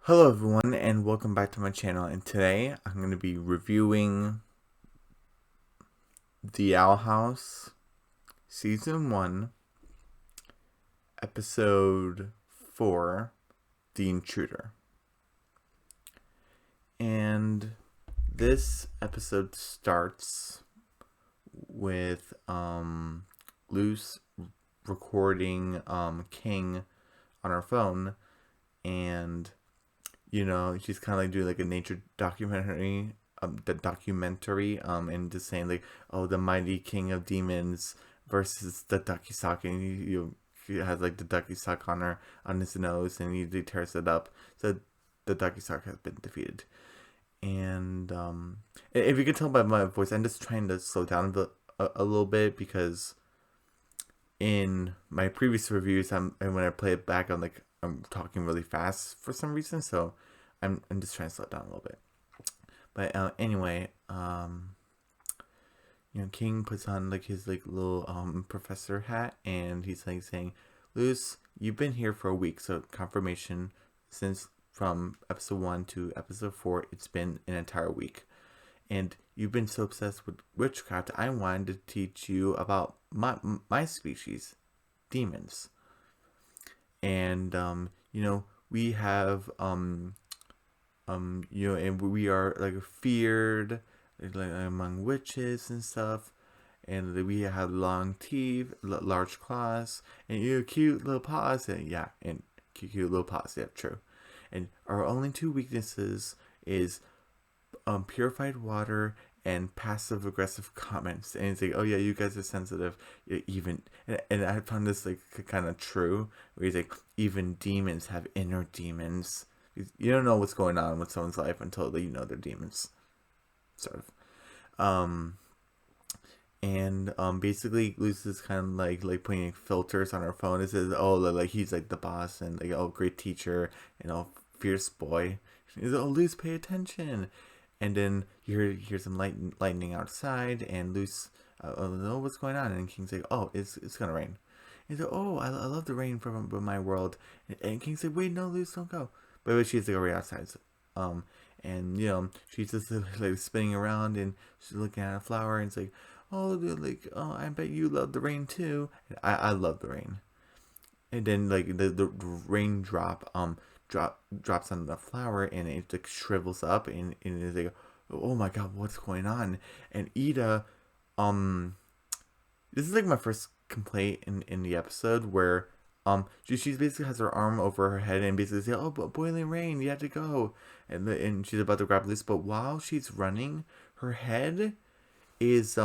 Hello everyone and welcome back to my channel, and today I'm going to be reviewing The Owl House Season 1 Episode 4, The Intruder. And this episode starts with Luce recording King on her phone, and she's kind of like doing like a nature documentary, and just saying like, oh, the mighty king of demons versus the ducky sock, and he has like the ducky sock on his nose, and he tears it up. So the ducky sock has been defeated. And if you can tell by my voice, I'm just trying to slow down a little bit, because in my previous reviews, and when I play it back, I'm talking really fast for some reason, so I'm just trying to slow it down a little bit. But anyway, King puts on like his like little professor hat, and he's like saying, "Luce, you've been here for a week, so confirmation, since from episode 1 to episode 4, it's been an entire week. And you've been so obsessed with witchcraft, I wanted to teach you about my species, demons. And we have and we are like feared like among witches and stuff, and we have long teeth, large claws, and cute little paws, and cute little paws, yeah, true. And our only two weaknesses is purified water and passive aggressive comments." And it's like, oh yeah, you guys are sensitive, even, and I found this like kind of true, where he's like, even demons have inner demons. You don't know what's going on with someone's life until they're demons, sort of. And basically Luce is kind of like putting filters on her phone. It says, oh, like he's like the boss, and like, oh, great teacher, fierce boy. He's, oh, Luce, pay attention. And then you hear some lightning outside, and Luce, oh, what's going on? And King's like, oh, it's gonna rain. He's like, oh, I love the rain from my world. And King's like, wait, no, Luce, don't go. But she's like already outside. And she's just like spinning around, and she's looking at a flower, and it's like, oh, like, oh, I bet you love the rain too. And I love the rain. And then like the raindrop drops on the flower, and it like shrivels up, and it's like, oh my god, what's going on? And Ida, this is like my first complaint in the episode, where she basically has her arm over her head, and basically says, oh, but boiling rain, you have to go. And she's about to grab Luce, but while she's running, her head is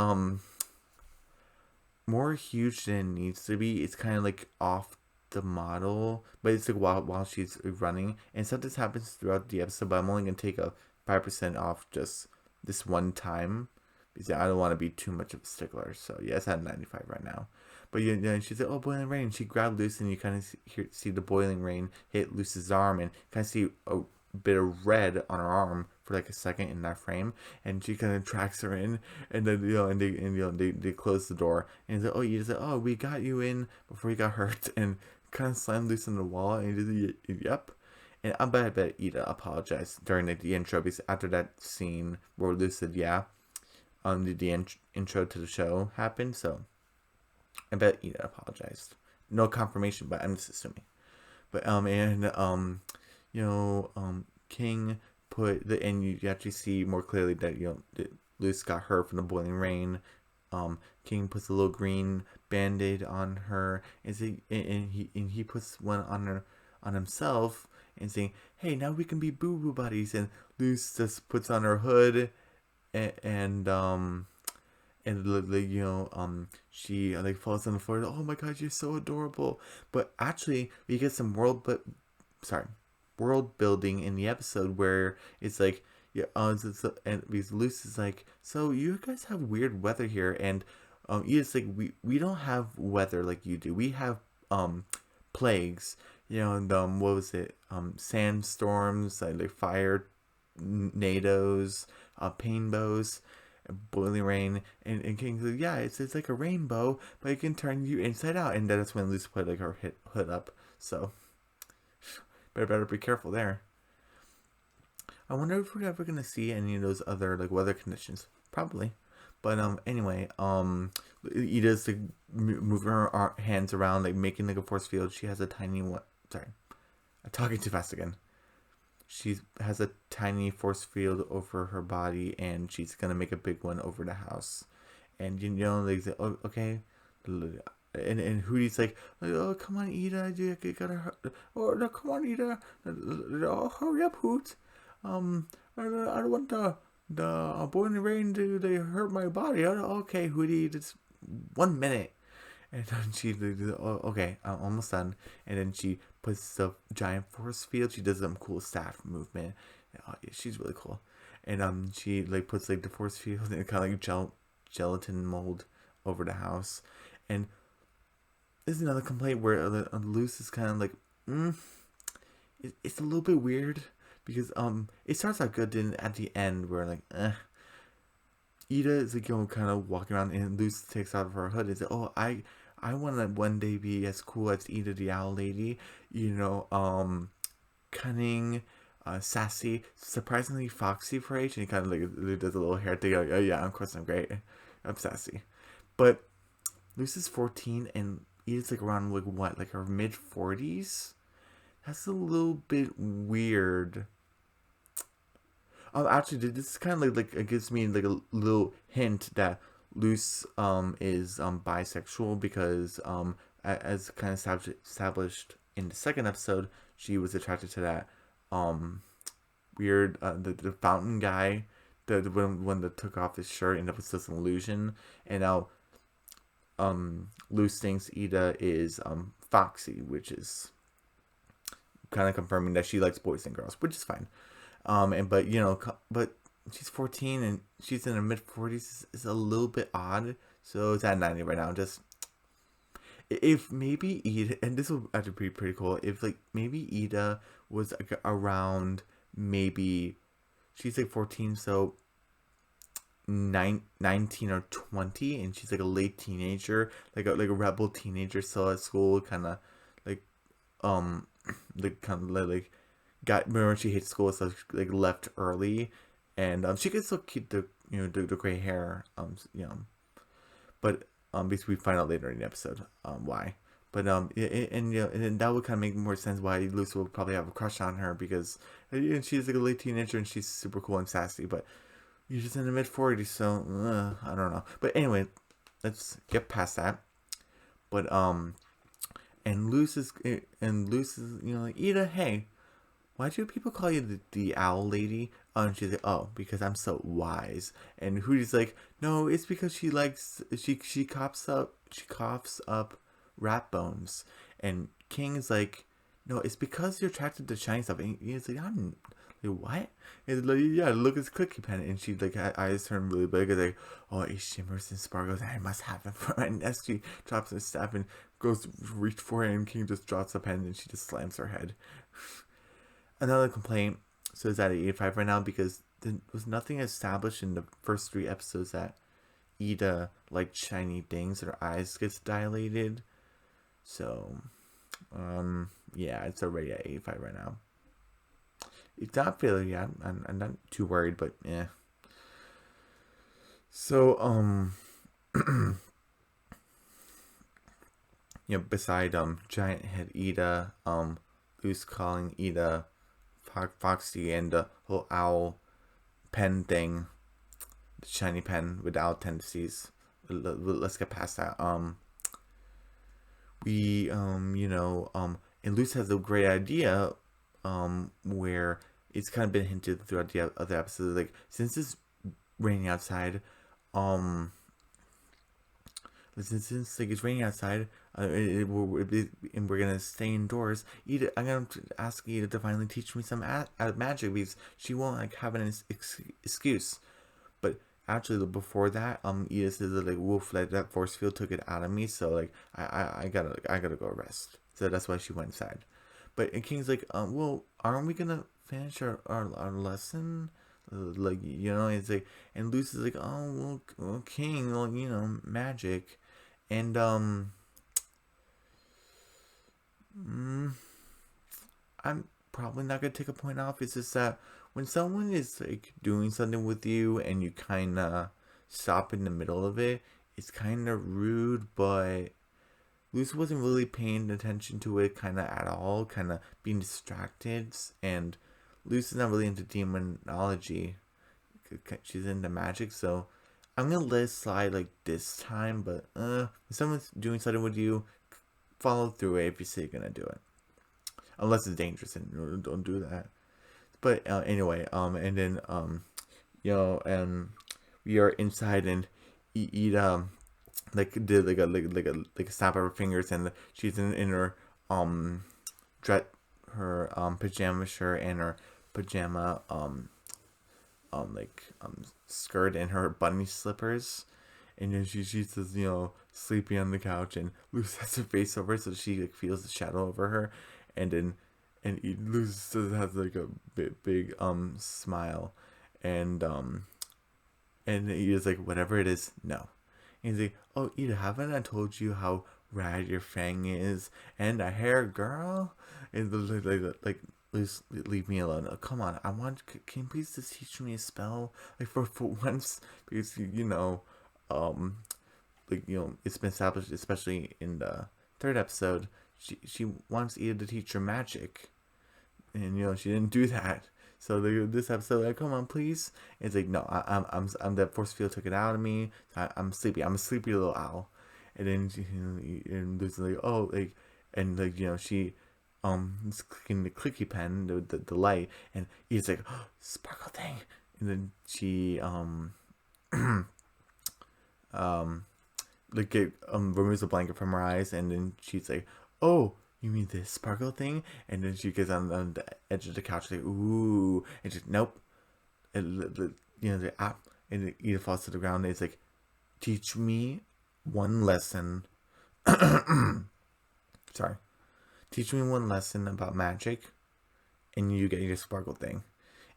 more huge than it needs to be. It's kind of like off the model, but it's like while she's running, and something happens throughout the episode, but I'm only gonna take a 5% off just this one time, because I don't want to be too much of a stickler. So yeah, it's at 95 right now. But she's like, oh, boiling rain. She grabbed Luce, and you kind of see the boiling rain hit Luce's arm, and kind of see a bit of red on her arm for like a second in that frame, and she kind of tracks her in, and then they close the door, and he's like, oh, you just like, oh, we got you in before you got hurt, and kind of slammed Luce in the wall, and he just, yep. And I bet Ida apologized during the intro, because after that scene where Luce said yeah, the intro to the show happened, so I bet Ida apologized. No confirmation, but I'm just assuming. But King put and you actually see more clearly that that Luce got hurt from the boiling rain. King puts a little green band-aid on her, and he puts one on himself, and saying, hey, now we can be boo-boo buddies. And Luce just puts on her hood, and she like falls on the floor. Oh my god, you're so adorable. But actually, we get some world building in the episode, where it's like, yeah, and because Luce is like, so you guys have weird weather here, and it's like, we don't have weather like you do. We have plagues, and what was it, sandstorms, like fire nados, painbows, boiling rain. And King's like, yeah, it's like a rainbow, but it can turn you inside out. And that's when Luce put like her hood up. So better be careful there. I wonder if we're ever gonna see any of those other like weather conditions. Probably. But anyway, Ida's like moving her hands around, like making like a force field. She has a tiny one. Sorry, I'm talking too fast again. She has a tiny force field over her body, and she's gonna make a big one over the house. And you know, like, oh, okay, and Hootie's like, oh, come on, Ida, you gotta, oh, no, come on, Ida, oh, hurry up, Hoot. I don't want the boy in the rain to they hurt my body. Okay, Hootie, just 1 minute. And then she, oh, okay, I'm almost done. And then she puts the giant force field. She does some cool staff movement. Oh, yeah, she's really cool. And she like puts like the force field and kind of like gelatin mold over the house. And there's another complaint where Luce is kind of like, it's a little bit weird because it starts out good, then at the end we're like, Ida is like, kind of walking around, and Luce takes out of her hood and says, oh, I want to one day be as cool as Ida the Owl Lady, cunning, sassy, surprisingly foxy for age, and he kind of like does a little hair thing, like, oh yeah, of course I'm great, I'm sassy. But Luce is 14 and Ida's like around like what, like her mid 40s? That's a little bit weird. Actually, this is kind of like it gives me like a little hint that Luce is bisexual because as kind of established in the second episode, she was attracted to that weird the fountain guy, the when they took off his shirt and it was just an illusion, and now Luce thinks Ida is foxy, which is kind of confirming that she likes boys and girls, which is fine. But she's 14 and she's in her mid 40s is a little bit odd. So it's at 90 right now. Just if maybe Ida, and this would actually be pretty cool. If like maybe Ida was like around, maybe she's like 14, so 19 or 20, and she's like a late teenager, like a rebel teenager, still at school, kind of like like kind of like got, remember she hates school, so she like left early, and she could still keep the the gray hair, but because we find out later in the episode why. But and that would kind of make more sense why Lucy will probably have a crush on her, because she's like a late teenager and she's super cool and sassy, but you're just in the mid 40s, so I don't know. But anyway, let's get past that. But and Lucy's like, Ida, hey, why do people call you the owl lady? And she's like, oh, because I'm so wise. And Hootie's like, no, it's because she coughs up rat bones. And King's like, no, it's because you're attracted to shiny stuff. And he's like, I'm like, what? And like, yeah, look at this cookie pen. And she like her eyes turn really big, and like, oh, it shimmers and sparkles. I must have it for my nest. She drops her staff and goes to reach for it, and King just drops the pen and she just slams her head. Another complaint, so it's at 85 right now, because there was nothing established in the first 3 episodes that Ida liked shiny things, her eyes gets dilated. So, yeah, it's already at 85 right now. It's not failure yet. I'm not too worried, but yeah. So, beside Giant Head Ida, who's calling Ida Foxy, and the whole owl pen thing, the shiny pen with owl tendencies. Let's get past that. And Luce has a great idea, where it's kind of been hinted throughout the other episodes, like, since it's raining outside, since like it's raining outside, and we're gonna stay indoors, Ida, I'm gonna ask Ida to finally teach me some magic, because she won't like have an excuse. But actually, before that, Ida says that like, wolf, like, that force field took it out of me, so like I gotta go rest. So that's why she went inside. But and King's like, well, aren't we gonna finish our lesson? Like, it's like, and Lucy's like, oh, well, King, well, magic. And I'm probably not gonna take a point off. It's just that when someone is like doing something with you and you kind of stop in the middle of it, it's kind of rude. But Luce wasn't really paying attention to it kind of at all, kind of being distracted. And Luce is not really into demonology. She's into magic, so I'm gonna let it slide like this time. But if someone's doing something with you, follow through it if you say you're gonna do it. Unless it's dangerous, and don't do that. But anyway, and then we are inside, and eat like did like a snap of her fingers, and she's in her dress, her pajama shirt and her pajama skirt and her bunny slippers, and then she's just sleeping on the couch, and Luce has her face over so she like feels the shadow over her, and then Luce has like a big smile, and he's like, whatever it is, no. And he's like, oh, Ida, haven't I told you how rad your fang is and a hair, girl? And like Luce, leave me alone. Oh, come on, can you please just teach me a spell, like for once, because it's been established, especially in the third episode, she wants Ida to teach her magic, and she didn't do that. So this episode, like, come on, please. And it's like, no, I'm that force field took it out of me. I'm sleepy. I'm a sleepy little owl. And then and Lucy's like, oh, like, and like she is clicking the clicky pen, the light, and he's like, oh, sparkle thing. And then she removes the blanket from her eyes, and then she's like, oh, you mean this sparkle thing? And then she gets on the edge of the couch, like, ooh, and she's nope. And the app, and Ida falls to the ground, and it's like, teach me one lesson. Sorry. Teach me one lesson about magic, and you get your sparkle thing.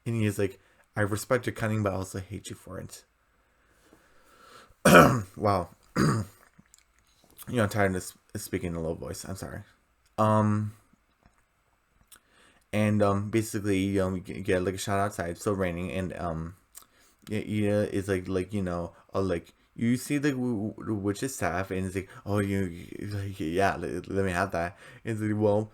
And he's like, I respect your cunning, but I also hate you for it. Wow. I'm tired of speaking in a low voice. I'm sorry. Basically, we get like a shot outside. It's still raining, and Ida is like you see the witch's staff, and it's like, oh, yeah, let me have that. And it's like, well,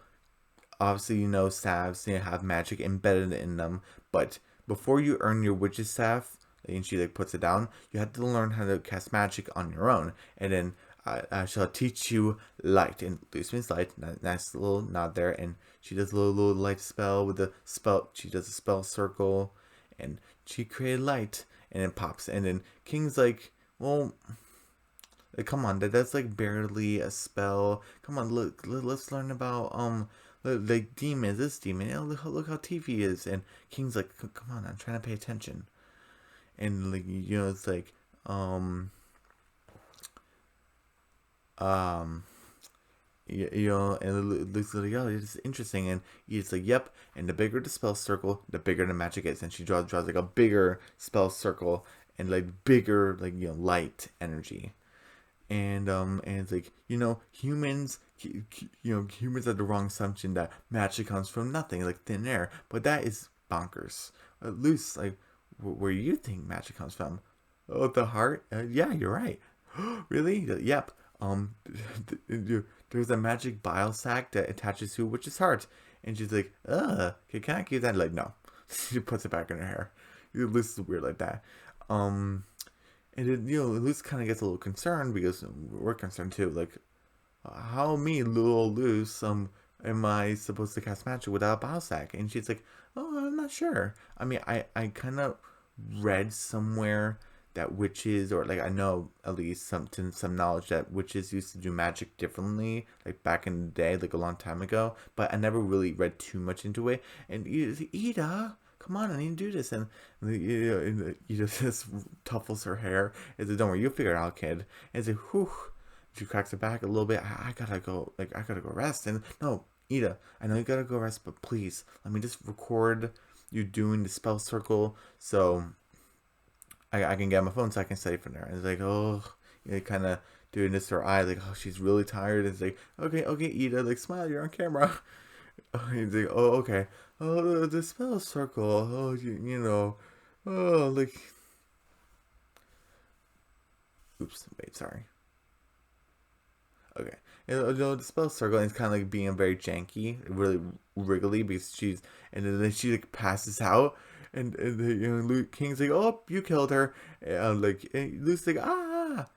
obviously, staffs have magic embedded in them, but before you earn your witch's staff, and she like puts it down, you have to learn how to cast magic on your own, and then I shall teach you light. And Luce means light. Nice little nod there. And she does a little light spell with the spell. She does a spell circle, and she created light, and it pops. And then King's like, well, come on, that's like barely a spell. Come on, look, let's learn about like demons. This demon. Look how tough he is. And King's like, come on, I'm trying to pay attention. And like it's like and Luke's like, oh, it's interesting, and he's like, yep. And the bigger the spell circle, the bigger the magic is, and she draws like a bigger spell circle and like bigger light energy, and it's like humans humans have the wrong assumption that magic comes from nothing, like thin air, but that is bonkers. Luce, like, where you think magic comes from? Oh, the heart? Yeah, you're right. Really? Yep. There's a magic bile sac that attaches to a witch's heart, and she's like, can I keep that? Like, no. She puts it back in her hair. Luce is weird like that. And then Luce kind of gets a little concerned, because we're concerned too. Like, how me, little Luce, am I supposed to cast magic without a bile sac? And she's like, oh, I'm not sure. I mean, I kind of read somewhere that witches, or like I know at least some knowledge that witches used to do magic differently, like back in the day, like a long time ago. But I never really read too much into it. And Ida, come on, I need to do this. And Ida just tuffles her hair and says, don't worry, you'll figure it out, kid. And it's like, whew. She cracks her back a little bit. I gotta go rest. And no, Ida, I know you gotta go rest, but please let me just record you doing the spell circle, so I can get my phone so I can study from there. And it's like, oh, kind of doing this to her eye, like, oh, she's really tired. It's like, okay, Ida, like, smile, you're on camera. He's like, oh, okay. Oh, the spell circle. Oh, you know. Oh, like. Oops. Wait, sorry. Okay. The spell circle is kind of like being very janky, really wriggly because she's, and then she like passes out, and the, Luke King's like, oh, you killed her, like and Luke's like, ah.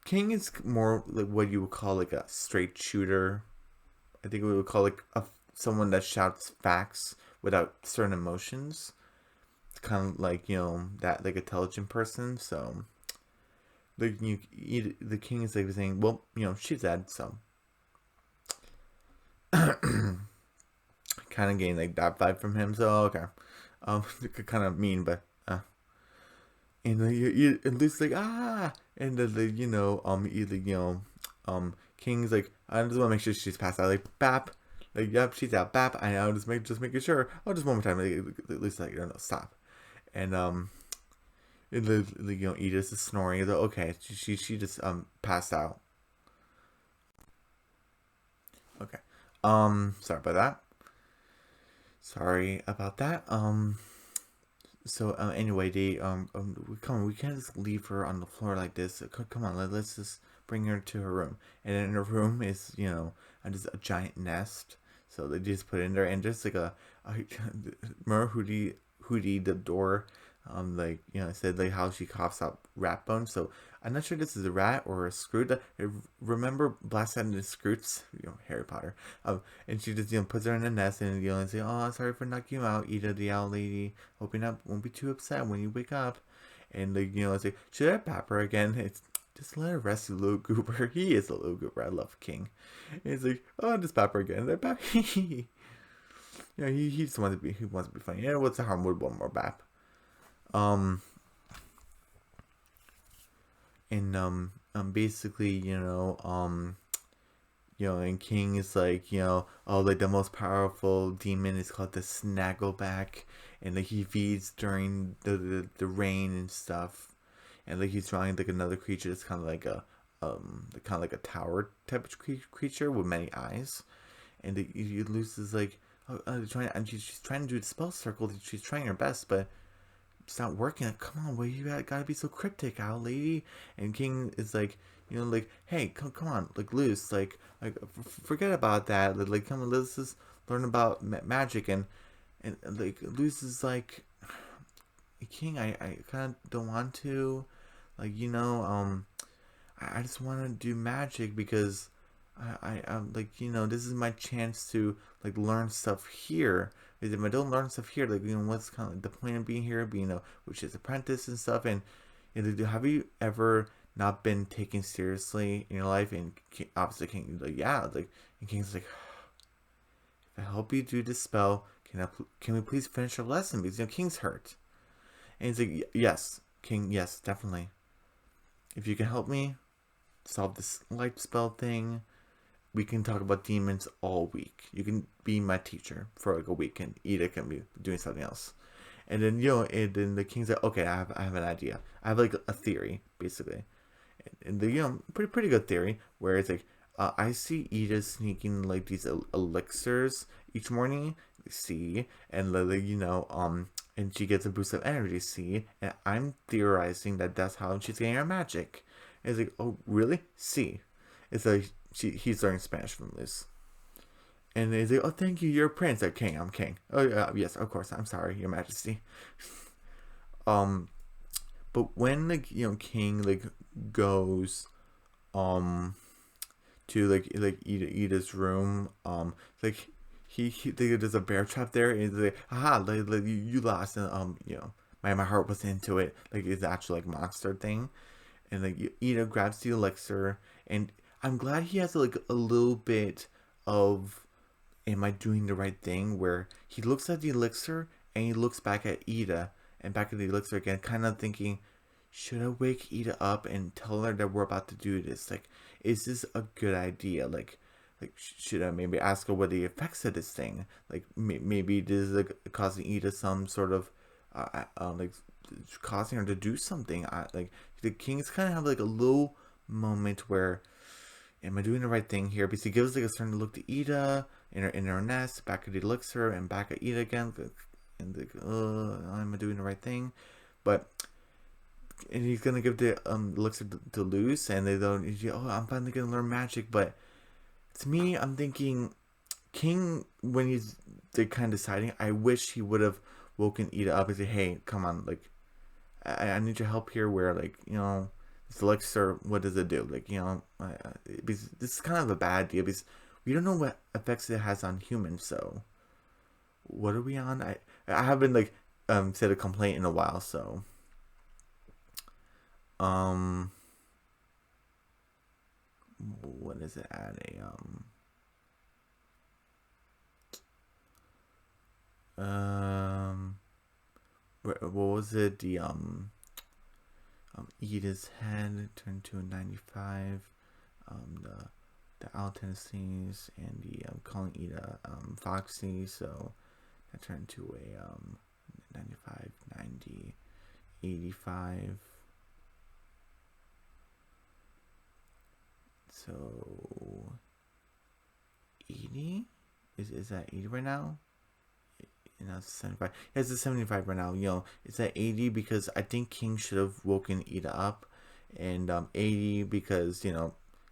King is more like what you would call like a straight shooter. I think we would call like someone that shouts facts without certain emotions. It's kind of like that like intelligent person. So the king is like saying, well, she's dead, so kind of getting like that vibe from him. So okay, kind of mean, but and and Luke's like and either King's like, I just want to make sure she's passed out. Like Bap, like yep, she's out. Bap, I know, just making sure. Oh, just one more time. Like, Luke's like, no, stop. And Edith is snoring. Like, okay, she just passed out. Okay. Sorry about that. Sorry about that. So anyway, come on, we can't just leave her on the floor like this. Come on, let's just bring her to her room. And in her room is just a giant nest. So they just put it in there, and just like remember Hootie the door, like I said like how she coughs out rat bones. So I'm not sure this is a rat or a scroot. Remember Blast and the Scroots, Harry Potter. And she just puts her in a nest, and say, "Oh, sorry for knocking you out, Ida the owl lady. Hoping I won't be too upset when you wake up." And like it's like, should I pap her again? It's just let her rest, you little goober. He is a little goober. I love King. And it's like, oh, just pap her again. They're pap. He just wants to be. He wants to be funny. What's the harm with one more bap? Um, and basically, and King is like, oh, like the most powerful demon is called the Snaggleback, and like he feeds during the rain and stuff, and like he's drawing like another creature that's kind of like a tower type of creature with many eyes, and he loses like, and she's trying to do the spell circle. She's trying her best, but it's not working. Like, come on, why you gotta be so cryptic, owl lady? And King is like, like, hey, come on, like, Luce, forget about that. Like, come on, let's just learn about magic. And like, Luce is like, King, I kind of don't want to, like, I just want to do magic because I'm like, this is my chance to like learn stuff here. Because if I don't learn stuff here, like, what's kind of like the point of being here, being a witch's apprentice and stuff. And have you ever not been taken seriously in your life? And obviously, King, like, yeah, like, and King's like, if I help you do this spell, can we please finish our lesson? Because King's hurt. And he's like, yes, King, yes, definitely. If you can help me solve this light spell thing, we can talk about demons all week. You can be my teacher for like a week, and Ida can be doing something else. And then and then the king's like, okay, I have an idea. I have like a theory, basically, and the pretty good theory where it's like, I see Ida sneaking like these elixirs each morning. See, and like and she gets a boost of energy. See, and I'm theorizing that that's how she's getting her magic. And it's like, oh really? See, it's like he's learning Spanish from this. And he's like, oh, thank you, you're a prince. Like, king, I'm king. Oh, yeah, yes, of course, I'm sorry, your majesty. um, but when, like, king, like, goes, um, to, like Ida's room, like, there's a bear trap there, and he's like, haha, like you lost, and, my heart was into it, like, it's actually, like, monster thing. And, like, Ida grabs the elixir, and I'm glad he has, like, a little bit of, am I doing the right thing? Where he looks at the elixir and he looks back at Ida and back at the elixir again, kind of thinking, should I wake Ida up and tell her that we're about to do this? Like, is this a good idea? Like should I maybe ask her what the effects of this thing? Like, maybe this is like causing Ida some sort of, like, causing her to do something. Like, the kings kind of have like a little moment where am I doing the right thing here? Because he gives like a certain look to Ida in her nest, back at the elixir, and back at Ida again, and like, am I doing the right thing? But and he's gonna give the elixir to Luz, and they don't. Oh, I'm finally gonna learn magic. But to me, I'm thinking King, when he's like kind of deciding, I wish he would have woken Ida up and say, "Hey, come on, like I need your help here. Where like this elixir, what does it do? Like because this is kind of a bad idea because we don't know what effects it has on humans. So what are we on? I haven't like said a complaint in a while. So um what is it at um what was it Ida's head turned to a 95. The Al Tennessees and the calling Ida Foxy, so that turned to a 95, 90, 85. So 80 is that 80 right now? And that's 75. Yeah, it's a 75 right now. It's at 80 because I think King should have woken Ida up, and 80 because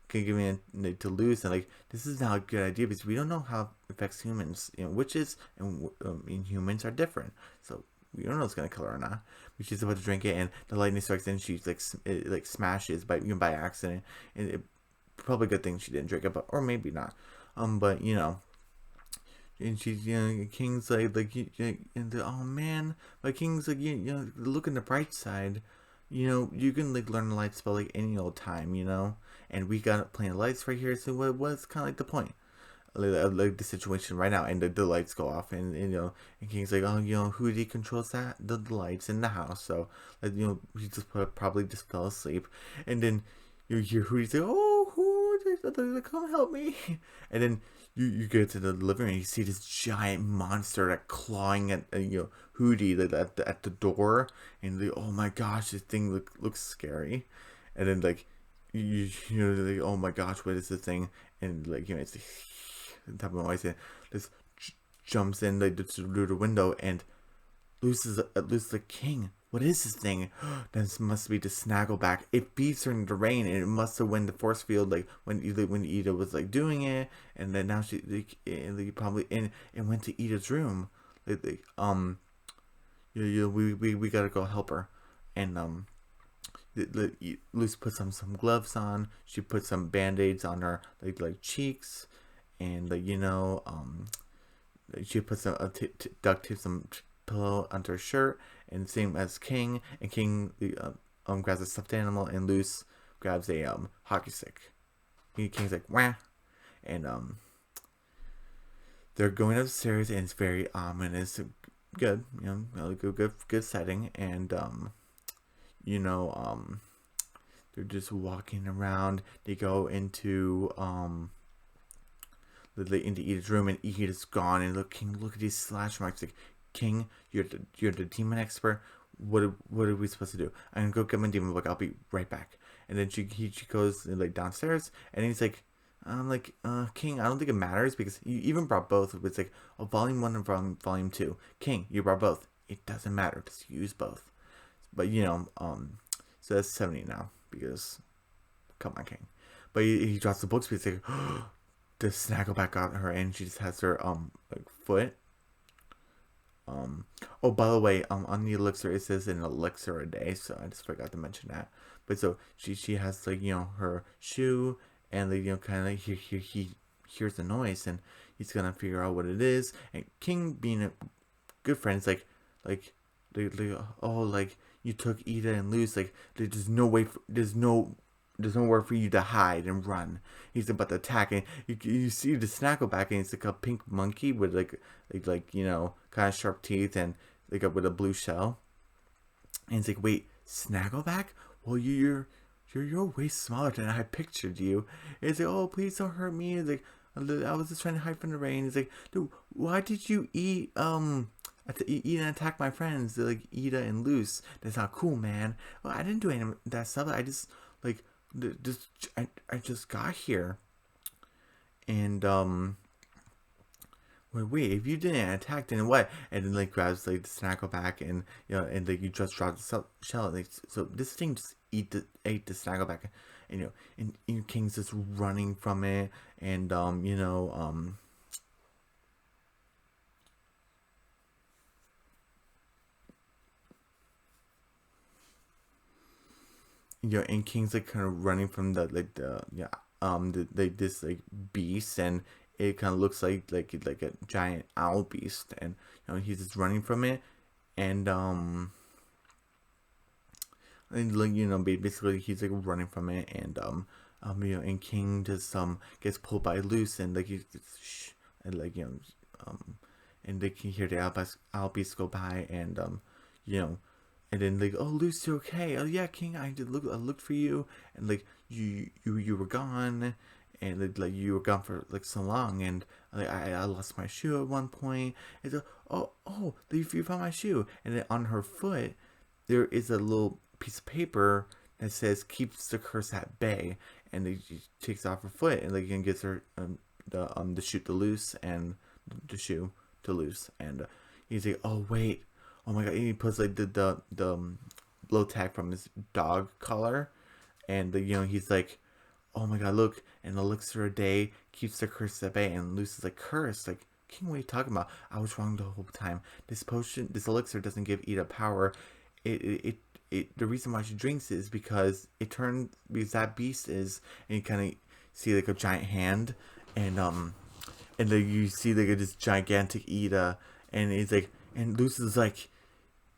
can give me to lose, and like this is not a good idea because we don't know how it affects humans. Witches and humans are different, so we don't know if it's gonna kill her or not. But she's about to drink it, and the lightning strikes, and she's like it like smashes by accident, and probably a good thing she didn't drink it, but or maybe not. But and she's King's and oh man, but King's like look in the bright side, you can like learn a light spell like any old time, and we got plenty of lights right here, so what's kind of like the point, like the situation right now, and the lights go off, and and King's like, oh who controls that, the lights in the house, so like he just probably just fell asleep, and then you hear Hootie say, oh who, come help me, and then you get to the living room and you see this giant monster like clawing at Hootie at the door, and oh my gosh, this thing looks scary, and then like like, oh my gosh, what is this thing, and like it's the type of noise, and just jumps in like through the window and loses the king. What is this thing? This must be the Snaggleback. It beats her in the rain, and it must have won the force field like when Ida was like doing it, and then now she probably and went to Ida's room. We gotta go help her, and Lucy put some gloves on. She put some band-aids on her like cheeks, and she put some duct tape, some pillow under her shirt, and same as King. And King grabs a stuffed animal, and Luce grabs a hockey stick. King's like wah, and they're going upstairs, and it's very ominous. Good, good setting, and they're just walking around. They go into into Ida's room, and Ida's gone, and King, look at these slash marks. Like, King, you're the demon expert. What are we supposed to do? I'm gonna go get my demon book. I'll be right back. And then she goes like downstairs, and he's like, King, I don't think it matters because you even brought both. It's like volume 1 and volume 2. King, you brought both. It doesn't matter. Just use both. But so that's 70 now because come on, King. But he drops the books because he's like, the Snaggleback got her, and she just has her foot. Oh, by the way, on the elixir it says an elixir a day, so I just forgot to mention that. But so she has like her shoe, and like kind of like he hears the noise, and he's gonna figure out what it is. And King, being a good friend, is like oh, like you took Ida and Luz, like there's no way there's nowhere for you to hide and run. He's about to attack, and you see the Snaggleback, and it's like a pink monkey with like kind of sharp teeth, and like with a blue shell. And it's like, wait, Snaggleback? Well, you're way smaller than I pictured you. And it's like, oh, please don't hurt me. It's like, I was just trying to hide from the rain. It's like, dude, why did you eat eat and attack my friends? They're like Ida and Luz. That's not cool, man. Well, I didn't do any of that stuff. I just like This I just got here, and wait, if you didn't attack, then what? And then like grabs like the snackle back, and and like you just drop the shell. Like, so this thing just ate the snackle back, and and King's just running from it, and and King's like kind of running from this like beast, and it kind of looks like a giant owl beast, and he's just running from it, and like basically he's like running from it, and and King just gets pulled by loose, and like he's shh, and like and they can hear the owl beast go by, and you know and then like, oh, Lucy, okay? Oh yeah, King, I looked for you, and like you were gone, and like you were gone for like so long, and like I lost my shoe at one point. And so, oh, you found my shoe, and then on her foot there is a little piece of paper that says keeps the curse at bay, and then she takes off her foot, and like and gets her the shoe to loose, and the shoe to loose, and he's like, oh wait, oh my god, and he puts like the blow tag from his dog collar, and he's like, oh my god, look, an elixir a day keeps the curse at bay, and Lucy's like, curse? Like, King, what are you talking about? I was wrong the whole time. This elixir doesn't give Ida power. The reason why she drinks it is because that beast is, and you kind of see like a giant hand, and then you see like this gigantic Ida, and it's like, and Lucy's like,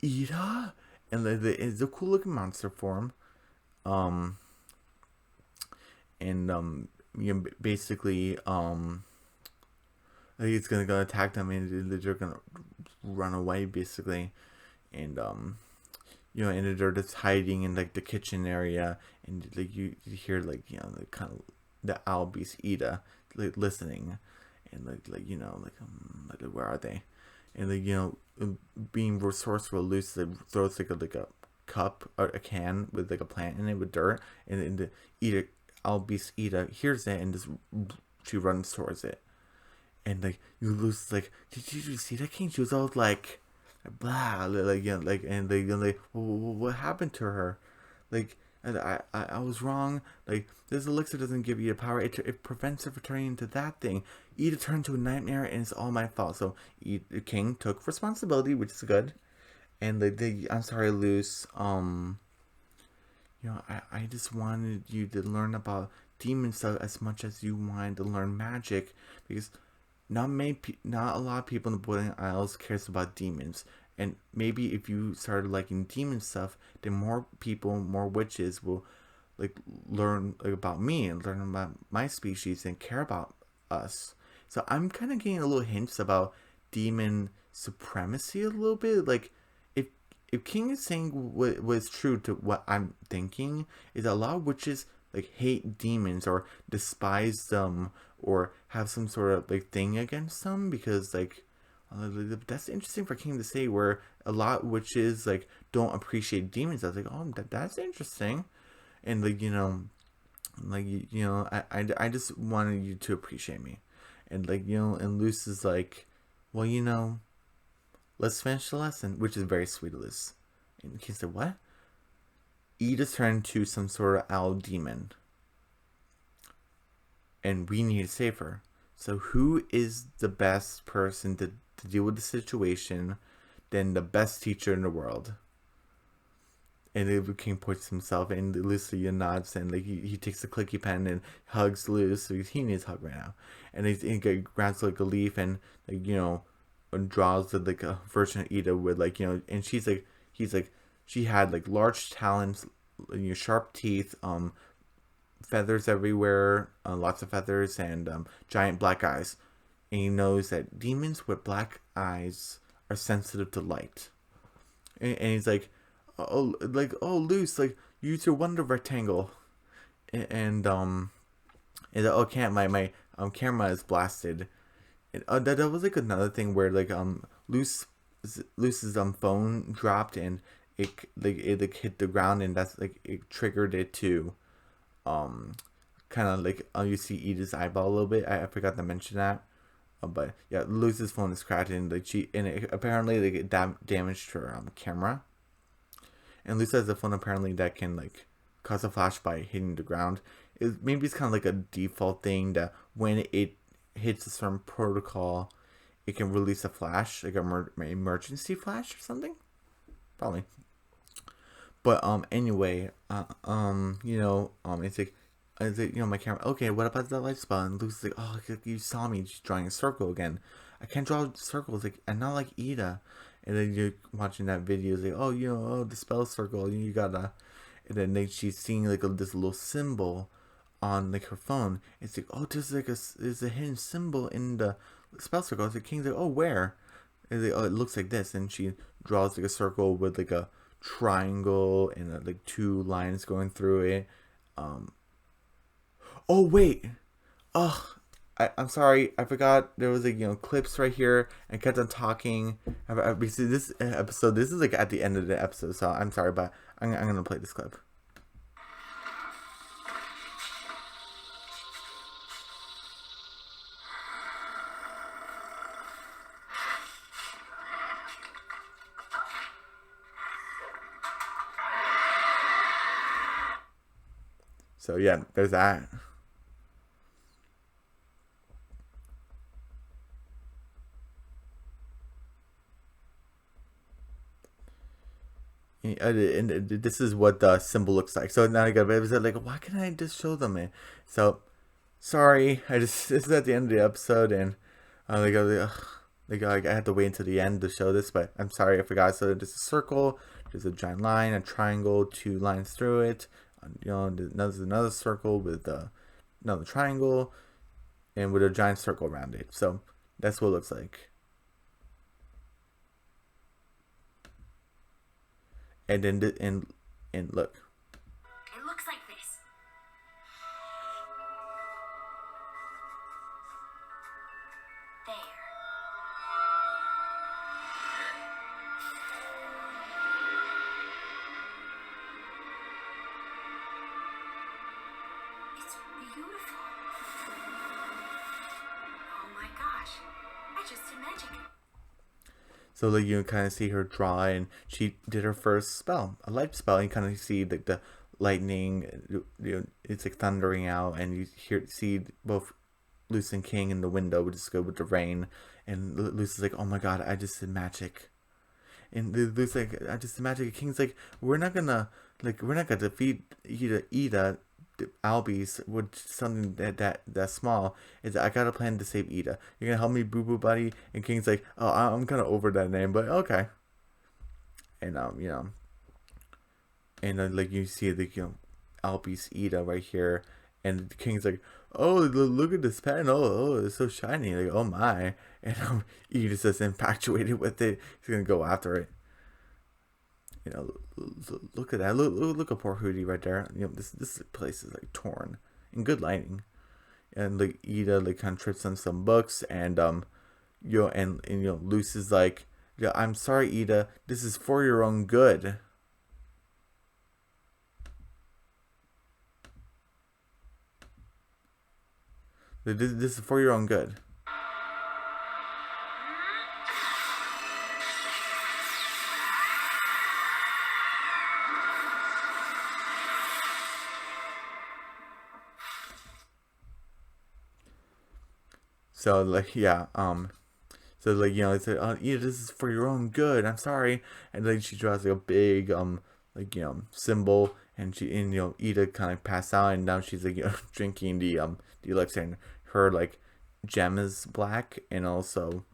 Ida, and it's a cool looking monster form, um, and basically like it's gonna go attack them, and they're gonna run away basically, and and they're just hiding in like the kitchen area, and like you hear like the kind of the owl beast Ida like listening, and like where are they, and like being resourceful, Lucy throws like a cup or a can with like a plant in it with dirt, and the owl beast Ida hears it, and just she runs towards it, and like you lose like, did you see that, King? She was all like blah, like like, and they like, what happened to her? Like, and I was wrong. Like, this elixir doesn't give Ida power. It prevents her from turning into that thing. Ida turned to a nightmare, and it's all my fault. So King took responsibility, which is good. And I'm sorry, Luce. I just wanted you to learn about demon stuff as much as you wanted to learn magic, because not a lot of people in the Boiling Isles cares about demons. And maybe if you started liking demon stuff, then more people, more witches will like learn like, about me, and learn about my species, and care about us. So I'm kind of getting a little hints about demon supremacy a little bit. Like, if King is saying what is true to what I'm thinking, is a lot of witches like hate demons, or despise them, or have some sort of like thing against them, because like that's interesting for King to say, where a lot of witches like don't appreciate demons. I was like, oh, that's interesting, and like I just wanted you to appreciate me, and like and Luce is like, well, let's finish the lesson, which is very sweet of Luce. And he said, what? Ida turned to some sort of owl demon, and we need to save her. So who is the best person to deal with the situation than the best teacher in the world? And the King points himself, and Lucy nods, and like he takes the clicky pen and hugs Luce, because he needs a hug right now. And he grabs like a leaf, and like and draws like a version of Ida with like and he's like she had like large talons, sharp teeth, feathers everywhere, lots of feathers, and giant black eyes. And he knows that demons with black eyes are sensitive to light. And he's like, oh, Luce, like, use your wonder rectangle. And oh, can't my camera is blasted. And, that was like another thing where like Luce's phone dropped, and it hit the ground, and that's like it triggered it to kind of like you see Ida's eyeball a little bit. I forgot to mention that. But yeah, Lucy's phone is cracked, and like apparently like it damaged her camera. And Lisa has a phone apparently that can like cause a flash by hitting the ground. Maybe it's kind of like a default thing that when it hits a certain protocol, it can release a flash, like an emergency flash or something. Probably. But anyway, it's like, my camera. Okay, what about the light spell? And Lucy's like, oh, you saw me just drawing a circle again. I can't draw circles, like, I'm not like Ida. And then you're watching that video, it's like, oh, the spell circle, you gotta. And then she's seeing like this little symbol on like her phone. It's like, oh, there's a hidden symbol in the spell circle. It's like, King's like, oh, where? And like, oh, it looks like this, and she draws like a circle with like a triangle and like 2 lines going through it. Oh wait, I'm sorry, I forgot there was like clips right here. I kept on talking. This episode, this is like at the end of the episode, so I'm sorry, but I'm gonna play this clip. So yeah, there's that. And this is what the symbol looks like. So now I got like, why can't I just show them it? So sorry, this is at the end of the episode, and I had to wait until the end to show this, but I'm sorry, I forgot. So there's a circle, there's a giant line, a triangle, 2 lines through it. There's another circle with another triangle, and with a giant circle around it. So that's what it looks like. And then and look. It looks like this. There. It's beautiful. Oh my gosh. I just did magic. So like you kind of see her draw, and she did her first spell, a light spell. And you kind of see like the lightning, it's like thundering out, and you see both Lucy and King in the window, which is good with the rain. And Lucy's like, oh my god, I just did magic. And Lucy's like, I just did magic. And King's like, we're not gonna defeat Ida. Albies with something that small. Is I got a plan to save Ida. You're gonna help me, Boo Boo Buddy? And King's like, oh, I'm kind of over that name, but okay. And and like you see the Albies Ida right here, and King's like, oh, look at this pen. Oh, it's so shiny. Like, oh my. And Ida's just infatuated with it. He's gonna go after it. Look at that. Look at poor Hootie right there. This place is like torn. In good lighting. And like Ida like kind of trips on some books, and Lucy's like, yeah, I'm sorry, Ida. This is for your own good. This is for your own good. So like yeah, so like it's like, oh, yeah, this is for your own good. I'm sorry. And then she draws like a big symbol, and Ida kind of passed out, and now she's like drinking the elixir, and her like gem is black, and also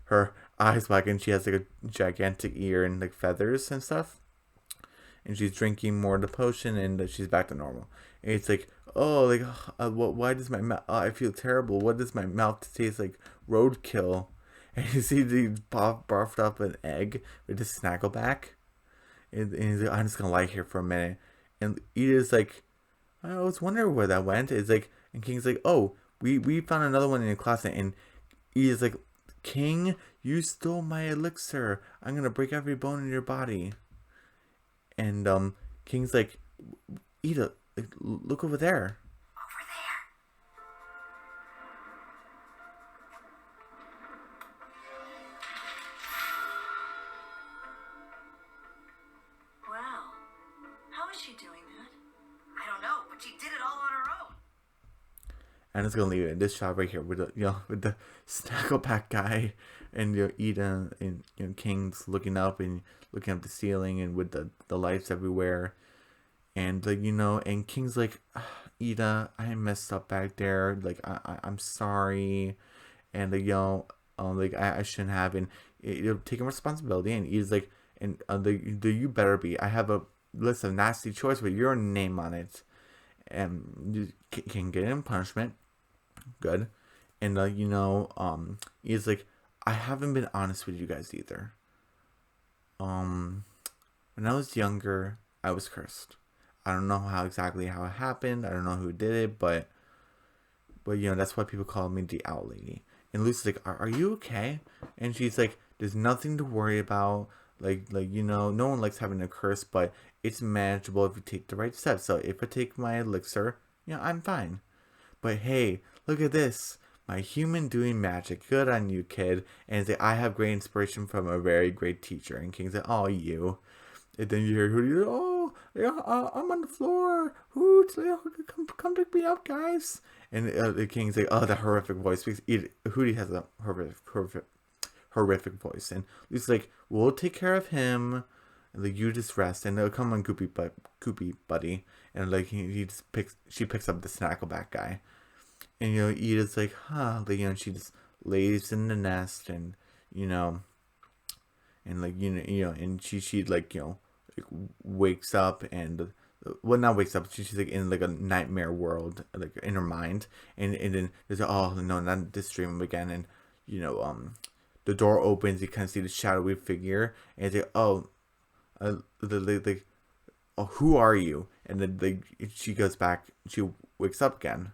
her eyes black, and she has like a gigantic ear and like feathers and stuff. And she's drinking more of the potion, and she's back to normal. And it's like, oh, like, why does my mouth? I feel terrible. What does my mouth taste like? Roadkill. And you see the barfed up an egg with a snaggleback, and he's like, I'm just gonna lie here for a minute. And Ida's like, I was wondering where that went. It's like, and King's like, oh, we found another one in the closet, and Ida's like, King, you stole my elixir. I'm gonna break every bone in your body. And King's like, Ida, like look over there. Over there. Well, how is she doing that? I don't know, but she did it all on her own. And it's gonna leave it in this shot right here with the with the Snagglepack guy and Ida and King's looking up and looking up the ceiling and with the lights everywhere. And like and King's like, Ida, I messed up back there. Like I'm sorry, and like like I shouldn't have. And taking responsibility. And Ida's like, and you better be. I have a list of nasty choice with your name on it, and you can get in punishment. Good, and Ida's like, I haven't been honest with you guys either. When I was younger, I was cursed. I don't know how it happened. I don't know who did it, but that's why people call me the Owl Lady. And Lucy's like, are you okay? And she's like, there's nothing to worry about. No one likes having a curse, but it's manageable if you take the right steps. So if I take my elixir, I'm fine. But hey, look at this. My human doing magic. Good on you, kid. And it's like, I have great inspiration from a very great teacher. And King's like, oh, you. And then you hear Hootie, oh, yeah, I'm on the floor. Hoot, come pick me up, guys. And the King's like, oh, the horrific voice. Because Hootie has a horrific voice. And Lucy's like, we'll take care of him. And like, you just rest. And they'll come on, Goopy buddy. And like, she picks up the Snackleback guy. And Ida's like, huh. Like, she just lays in the nest, and and like and she like wakes up, and well, not wakes up, she's like in like a nightmare world, like in her mind, and then there's oh no, not this dream again. And the door opens, you kind of see the shadowy figure, and it's like, oh, like, oh, who are you? And then like she goes back, she wakes up again.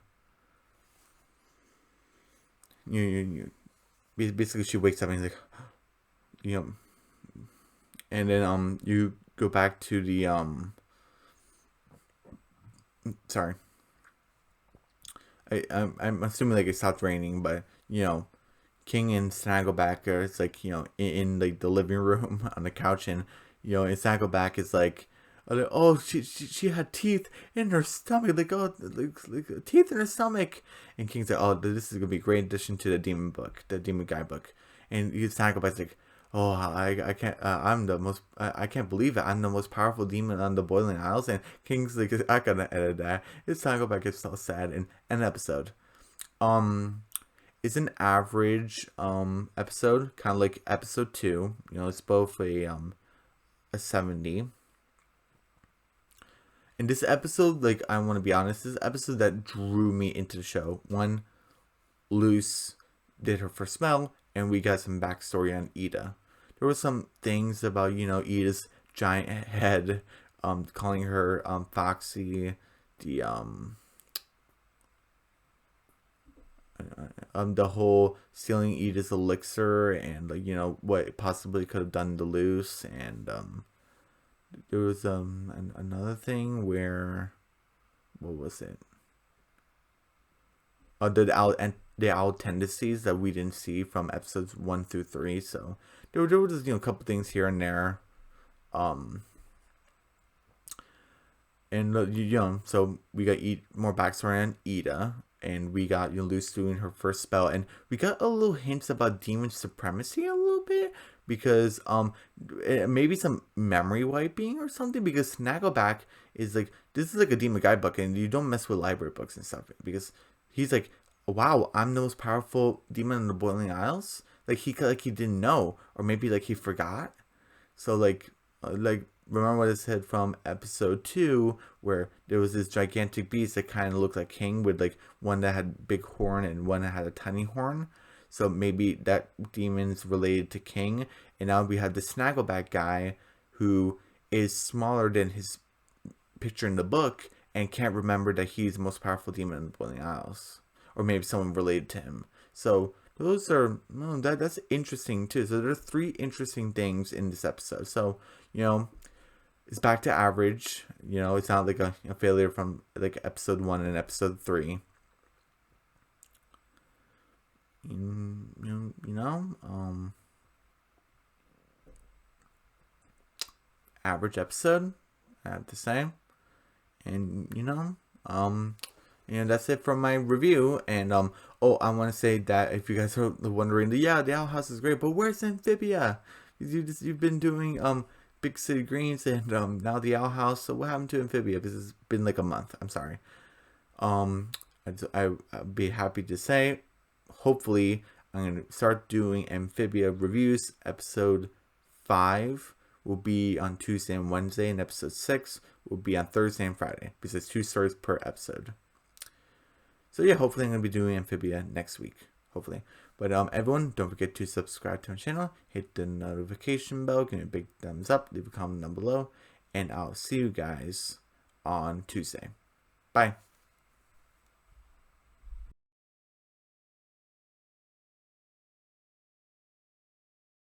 Basically she wakes up and he's like, and then you go back to the sorry, I'm assuming like it stopped raining, but King and Snaggleback are, it's like in like the living room on the couch, and and Snaggleback is like, oh, she had teeth in her stomach, like, oh, like teeth in her stomach. And King's like, oh, this is gonna be a great addition to the demon book, the demon guy book. And Snaggleback's like, oh, I can't, I can't believe it, I'm the most powerful demon on the Boiling Isles. And King's like, I gotta edit that. It's Snaggleback gets so sad in an episode. It's an average episode, kind of like episode 2. It's both a 70. And this episode, like, I want to be honest, this episode that drew me into the show. One, Luce did her first spell, and we got some backstory on Ida. There were some things about, Ida's giant head, calling her Foxy, the whole stealing Ida's elixir, and like what it possibly could have done to Luce. And there was another thing where, what was it? The owl tendencies that we didn't see from episodes 1 through 3. So there were just a couple things here and there, and so we got more backstory on Ida, and we got Luce doing her first spell, and we got a little hints about demon supremacy a little bit, because maybe some memory wiping or something, because Snaggleback is like, this is like a demon guidebook, and you don't mess with library books and stuff, because he's like, wow, I'm the most powerful demon in the Boiling Isles. Like he didn't know, or maybe like he forgot. So like remember what I said from episode 2, where there was this gigantic beast that kind of looked like King, with like one that had big horn and one that had a tiny horn. So maybe that demon's related to King. And now we have the Snaggleback guy, who is smaller than his picture in the book, and can't remember that he's the most powerful demon in the Boiling Isles. Or maybe someone related to him. So those are, that's interesting too. So there's 3 interesting things in this episode. So, it's back to average. You know, it's not like a failure from like episode 1 and episode 3. You know, average episode, I have to say. And that's it from my review. And oh, I want to say that if you guys are wondering, yeah, the Owl House is great, but where's Amphibia? You've been doing Big City Greens and now the Owl House. So what happened to Amphibia? Because it's been like a month. I'm sorry. I'd be happy to say, hopefully, I'm gonna start doing Amphibia reviews. Episode 5 will be on Tuesday and Wednesday, and episode 6 will be on Thursday and Friday, because it's 2 stories per episode. So yeah, hopefully I'm gonna be doing Amphibia next week. Hopefully. But everyone, don't forget to subscribe to my channel, hit the notification bell, give me a big thumbs up, leave a comment down below, and I'll see you guys on Tuesday. Bye.